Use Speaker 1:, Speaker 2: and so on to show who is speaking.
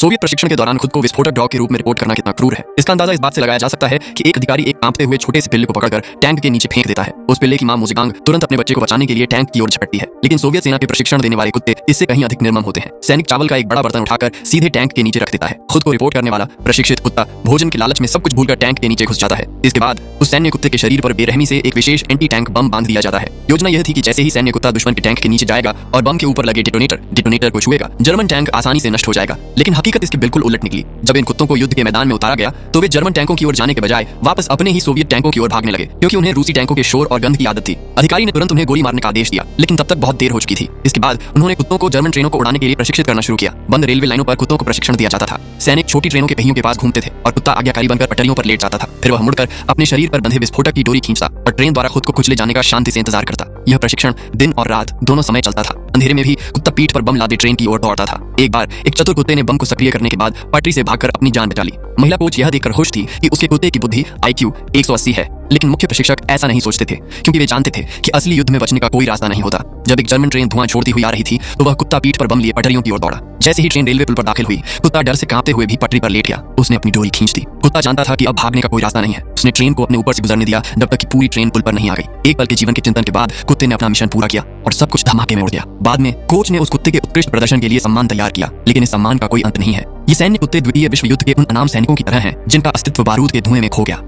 Speaker 1: Soviet प्रशिक्षण के दौरान खुद को विस्फोटक डॉग के रूप में रिपोर्ट करना कितना क्रूर है, इसका अंदाजा इस बात से लगाया जा सकता है कि एक अधिकारी एक कांपते हुए छोटे से पिल्ले को पकड़कर टैंक के नीचे फेंक देता है। उस पिल्ले की मां मुजिगांग तुरंत अपने बच्चे को बचाने के लिए टैंक की ओर झपटती है, लेकिन सोवियत सेना के प्रशिक्षण देने वाले कुत्ते इससे कहीं अधिक निर्मम होते हैं। सैनिक चावल का एक बड़ा बर्तन उठाकर सीधे टैंक के नीचे रख देता है। खुद को रिपोर्ट करने वाला प्रशिक्षित कुत्ता भोजन के लालच में सब कुछ भूलकर टैंक के नीचे घुस जाता है। इसके बाद उस सैन्य कुत्ते के शरीर पर बेरहमी से एक विशेष एंटी टैंक बम बांध दिया जाता है। योजना यह थी कि जैसे ही सैन्य कुत्ता दुश्मन के टैंक के नीचे जाएगा और बम के ऊपर लगे डिटोनेटर को छुएगा, जर्मन टैंक आसानी से नष्ट हो जाएगा। लेकिन हकीकत इसके बिल्कुल उलट निकली। जब इन कुत्तों को युद्ध के मैदान में उतारा गया तो वे जर्मन टैंकों की ओर जाने के बजाय वापस अपने ही सोवियत टैंकों की ओर भागने लगे, क्योंकि उन्हें रूसी टैंकों के शोर और गंध की आदत थी। अधिकारी ने तुरंत उन्हें गोली मारने का आदेश दिया, लेकिन तब तक बहुत देर हो चुकी थी। इसके बाद उन्होंने कुत्तों को जर्मन ट्रेनों को उड़ाने के लिए प्रशिक्षित करना शुरू किया। बंद रेलवे लाइनों पर कुत्तों को प्रशिक्षण दिया जाता था। सैनिक छोटी ट्रेनों के पहियों के पास घूमते थे और कुत्ता आज्ञाकारी बनकर पटरियों पर लेट जाता था। फिर वह मुड़कर अपने शरीर पर बंधे विस्फोटक की डोरी खींचता और ट्रेन द्वारा खुद को कुचले जाने का शांति से इंतजार करता। यह प्रशिक्षण दिन और रात दोनों समय चलता था। अंधेरे में भी कुत्ता पीठ पर बम लादे ट्रेन की ओर दौड़ता था। एक बार एक चतुर कुत्ते ने बम को सक्रिय करने के बाद पटरी से भागकर अपनी जान बचा ली। महिला कोच यह देखकर खुश थी कि उसके कुत्ते की बुद्धि IQ 180 है, लेकिन मुख्य प्रशिक्षक ऐसा नहीं सोचते थे, क्योंकि वे जानते थे कि असली युद्ध में बचने का कोई रास्ता नहीं होता। जब एक जर्मन ट्रेन धुआं छोड़ती हुई आ रही थी तो वह कुत्ता पीठ पर बम लिए पटरियों की ओर दौड़ा। जैसे ही ट्रेन रेलवे पुल पर दाखिल हुई, कुत्ता डर से कांपते हुए भी पटरी पर लेट गया। उसने अपनी डोरी खींच दी। कुत्ता जानता था कि अब भागने का कोई रास्ता नहीं है। उसने ट्रेन को अपने ऊपर से गुजरने दिया जब तक कि पूरी ट्रेन पुल पर नहीं आ गई। एक पल के जीवन के चिंतन के बाद कुत्ते ने अपना मिशन पूरा किया और सब कुछ धमाके में उड़ गया। बाद में कोच ने उस कुत्ते के उत्कृष्ट प्रदर्शन के लिए सम्मान तैयार किया, लेकिन इस सम्मान का कोई अंत नहीं है। ये सैन्य कुत्ते द्वितीय विश्व युद्ध के उन अनाम सैनिकों की तरह हैं जिनका अस्तित्व बारूद के धुएं में खो गया।